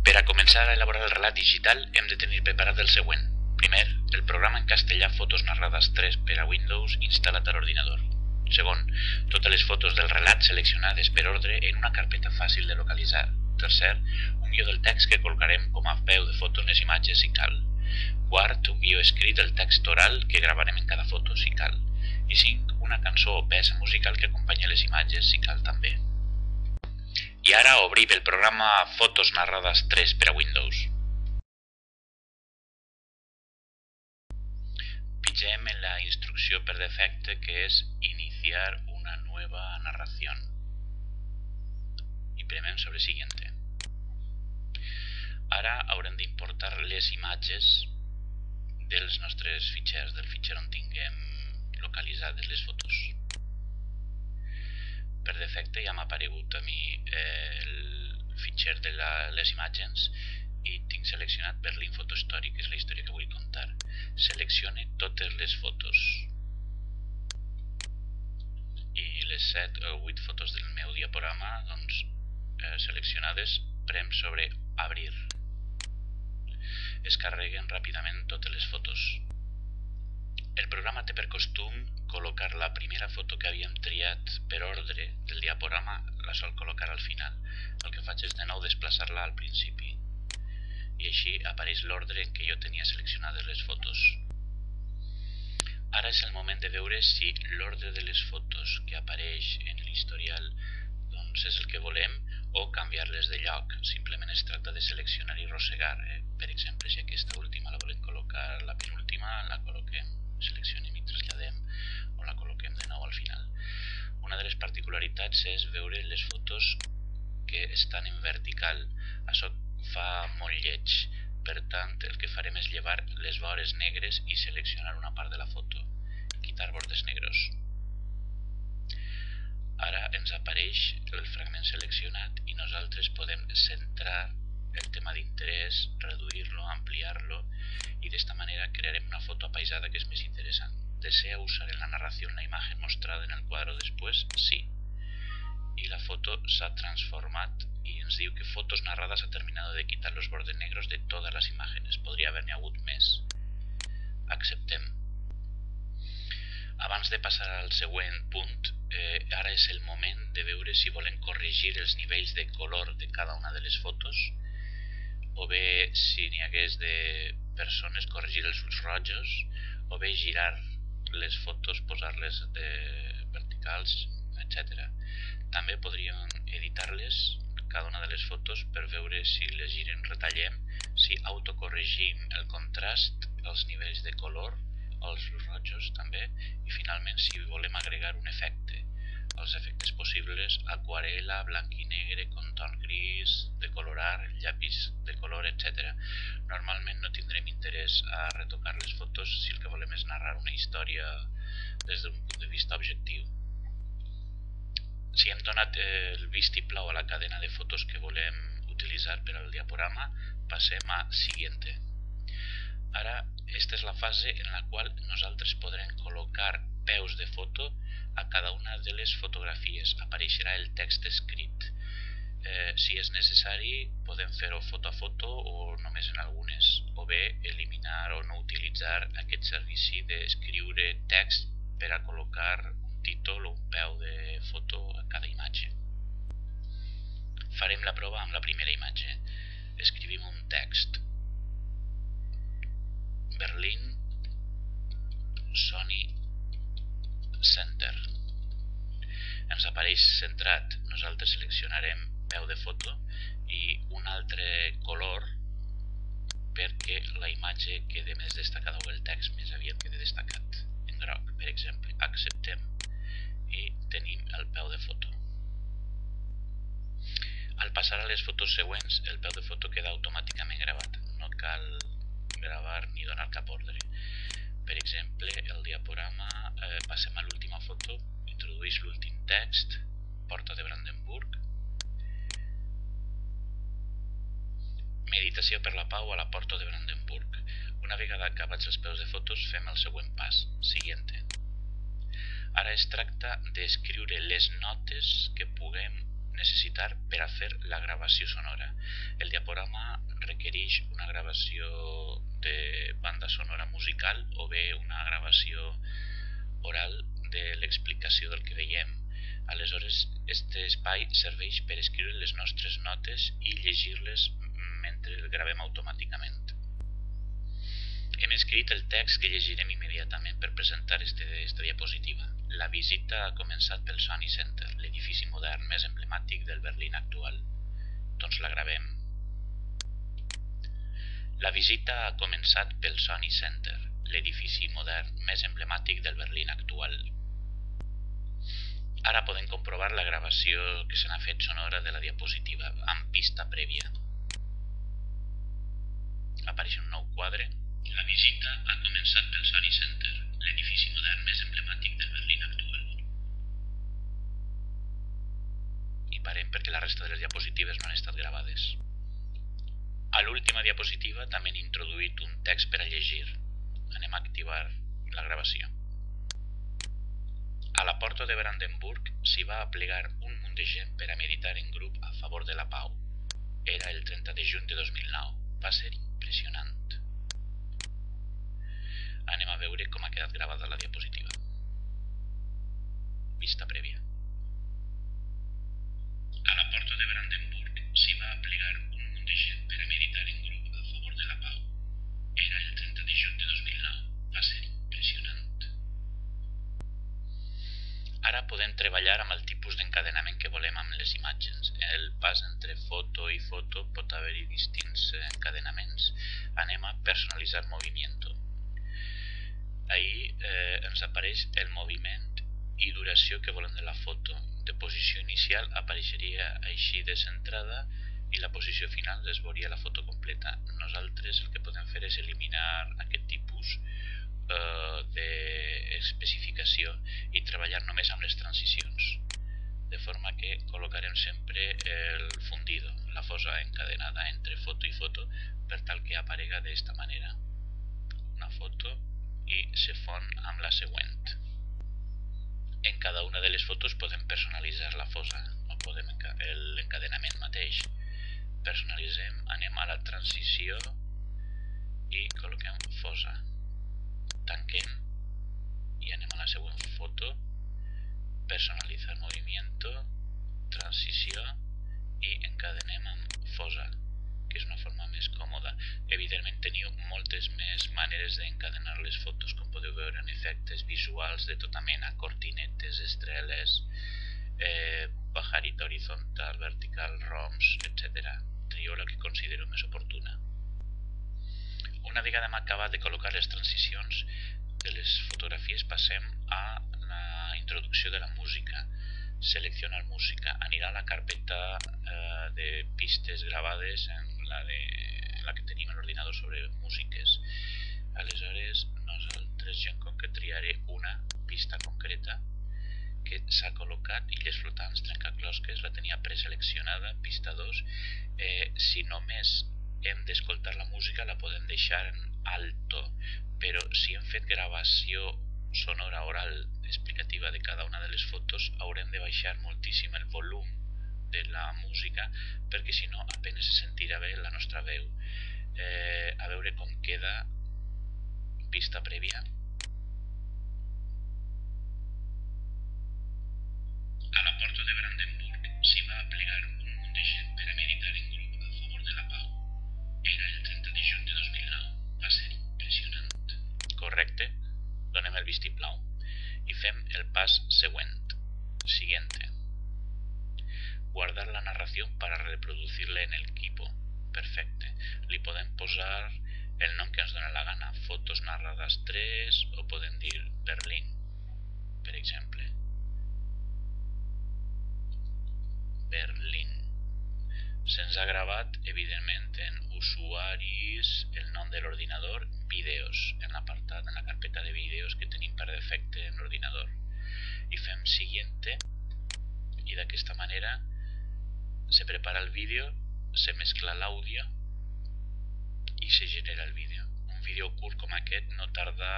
Per a començar a elaborar el relat digital hem de tenir preparat el següent. Primer, el programa en castellà Fotos Narrades 3 per a Windows instal·lat a l'ordinador. Segon, totes les fotos del relat seleccionades per ordre en una carpeta fàcil de localitzar. Tercer, un guió del text que col·locarem com a peu de foto en les imatges si cal. Quart, un guió escrit del text oral que gravarem en cada foto si cal. I 5, una cançó o peça musical que acompanya les imatges si cal també. I ara obrim el programa Fotos Narrades 3 per a Windows. Pillem en la instrucció per defecte que és iniciar una nueva narración. I premem sobre siguiente. Ara haurem d'importar les imatges dels nostres fitxers, del fitxer on tinguem localitzades les fotos. Per defecte ja m'ha aparegut a mi el fitxer de les imatges i tinc seleccionat Berlín Photo Story, que és la història que vull contar. Seleccione totes les fotos i les 7 o 8 fotos del meu diaporama seleccionades, prem sobre Abrir. Es carreguen ràpidament totes les fotos. El programa té per costum col·locar la primera foto que havíem triat per ordre del diaporama, la sol col·locar al final. El que faig és de nou desplaçar-la al principi. I així apareix l'ordre en què jo tenia seleccionades les fotos. Ara és el moment de veure si l'ordre de les fotos que apareix en l'historial és el que volem o canviar-les de lloc. Simplement es tracta de seleccionar i arrossegar. Per exemple, si aquesta última la volem col·locar la penúltima, la col·loquem, seleccionem i traslladem o la col·loquem de nou al final. Una de les particularitats és veure les fotos que estan en vertical. Això fa molt lleig, per tant el que farem és llevar les vores negres i seleccionar una part de la foto, quitar bordes negros. Ara ens apareix el fragment seleccionat i nosaltres podem centrar el tema d'interès, reduir-lo, ampliar-lo y de esta manera crearem una foto apaisada que es més interessant. ¿Desea usar en la narración la imagen mostrada en el cuadro después? Sí. Y la foto s'ha transformat y ens diu que Fotos Narradas ha terminado de quitar los bordes negros de todas las imágenes. Podria haver-n'hi hagut més. Acceptem. Abans de passar al següent punt, ara és el moment de veure si volem corregir els nivells de color de cada una de les fotos, o bé, si n'hi hagués de persones, corregir els ulls rojos, o bé girar les fotos, posar-les verticals, etc. També podríem editar-les, cada una de les fotos, per veure si les girem, retallem, si autocorregim el contrast, els nivells de color, els ulls rojos també, i finalment si volem agregar un efecte. Els efectes possibles: aquarela, blanc i negre, contorn gris, decolorar, llapis de color, etc. Normalment no tindrem interès a retocar les fotos si el que volem és narrar una història des d'un punt de vista objectiu. Si hem donat el vistiplau a la cadena de fotos que volem utilitzar per al diaporama, passem a Siguiente. Ara, aquesta és la fase en la qual nosaltres podrem col·locar peus de foto a cada una de les fotografies. Apareixerà el text escrit. Si és necessari, podem fer-ho foto a foto o només en algunes, o bé eliminar o no utilitzar aquest servici d'escriure text per a col·locar un títol o un peu de foto a cada imatge. Farem la prova amb la primera imatge. Escrivim un text. Berlín Sony Center. Ens apareix centrat. Nosaltres seleccionarem peu de foto i un altre color perquè la imatge quede més destacada o el text més aviat quede destacat. En groc, per exemple. Acceptem i tenim el peu de foto. Al passar a les fotos següents, el peu de foto queda automàticament gravat. No cal gravar ni donar cap ordre. Per exemple, el diaporama, passem a l'última foto, introdueix l'últim text, Porta de Brandenburg. Meditació per la pau a la Porta de Brandenburg. Una vegada acabats els peus de fotos, fem el següent pas, Siguiente. Ara es tracta d'escriure les notes que puguem necessitar per a fer la gravació sonora. El diaporama requereix una gravació de banda sonora musical o bé una gravació oral de l'explicació del que veiem. Aleshores, aquest espai serveix per escriure les nostres notes i llegir-les mentre el gravem automàticament. Hem escrit el text que llegirem immediatament per presentar aquesta diapositiva. La visita ha començat pel Sony Center, l'edifici modern més emblemàtic del Berlín actual. Doncs la gravem. La visita ha començat pel Sony Center, l'edifici modern més emblemàtic del Berlín actual. Ara podem comprovar la gravació que se n'ha fet sonora de la diapositiva amb pista prèvia. Apareix un nou quadre. La visita ha començat pel Sony Center, l'edifici modern més emblemàtic del Berlín actual. I parem perquè la resta de les diapositives no han estat gravades. A l'última diapositiva també hem introduït un text per a llegir. Anem a activar la gravació. A la porta de Brandenburg s'hi va aplegar un munt de gent per a meditar en grup a favor de la pau. Era el 30 de juny de 2009. Va ser impressionant. Anem a veure com ha quedat gravada la diapositiva. Vista prèvia. A la porta de Brandenburg s'hi va aplegar un munt de gent per a meditar en grup a favor de la pau. Era el 30 de juny de 2009. Va ser impressionant. Ara podem treballar amb el tipus d'encadenament que volem amb les imatges. El pas entre foto i foto pot haver-hi distints encadenaments. Anem a personalitzar movimiento. Ahí ens apareix el moviment i duració que volem de la foto. De posició inicial apareixeria així de centrada i la posició final es veuria la foto completa. Nosaltres el que podem fer és eliminar aquest tipus d'especificació i treballar només amb les transicions. De forma que col·locarem sempre el fundido, la fosa encadenada entre foto i foto, per tal que aparega d'esta manera. Una foto i se fon amb la següent. En cada una de les fotos podem personalitzar la fosa, no podem l'encadenament mateix. Personalitzem, anem a la transició i col·loquem fosa. Tanquem i anem a la següent foto, personalitzar movimiento, transició i encadenem amb fosa, que és una forma més còmoda. Evidentment teniu moltes més maneres d'encadenar les fotos, com podeu veure en efectes visuals de tota mena, cortinetes, estreles, pajarita horizontal, vertical, roms, etc. Trieu la que considero més oportuna. Una vegada hem acabat de col·locar les transicions de les fotografies, passem a la introducció de la música. Seleccionar música. Anirà a la carpeta de pistes gravades en la que tenim a l'ordinador sobre músiques. Aleshores, nosaltres jo en concret triaré una pista concreta que s'ha col·locat, Illes flotants, trencaclosques, la tenia preseleccionada, pista 2. Si només hem d'escoltar la música la podem deixar en alto, però si hem fet gravació sonora oral explicativa de cada una de les fotos haurem de baixar moltíssim el volum de la música perquè si no apenas se sentirà bé la nostra veu. A veure com queda pista prèvia. A la porta de Brandenburg s'hi va aplegar un munt de gent per a meditar en grup a favor de la pau. Era el 30 de juny de 2009. Va ser impressionant. Correcte. Donem el vistiplau i fem el pas següent. Siguiente. Guardar la narració para reproducirla en el equipo. Perfecte. Li podem posar el nom que ens dona la gana. Fotos narrades 3 o podem dir Berlín, per exemple. Berlín. Se'ns ha gravat, evidentment, en usuaris, el nom de l'ordinador, vídeos, en l'apartat, en la carpeta de vídeos que tenim per defecte en l'ordinador. I fem siguiente, i d'aquesta manera se prepara el vídeo, se mescla l'àudio i se genera el vídeo. Un vídeo curt com aquest no tarda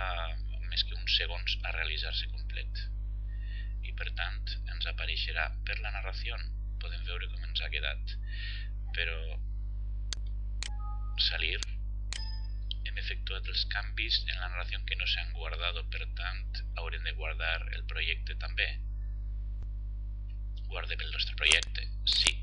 més que uns segons a realitzar-se complet. I per tant ens apareixerà per la narració podem veure com ens ha quedat. Però salir, hem efectuat els canvis en la narració que no s'han guardat, per tant haurem de guardar el projecte també. Guardem el nostre projecte, sí.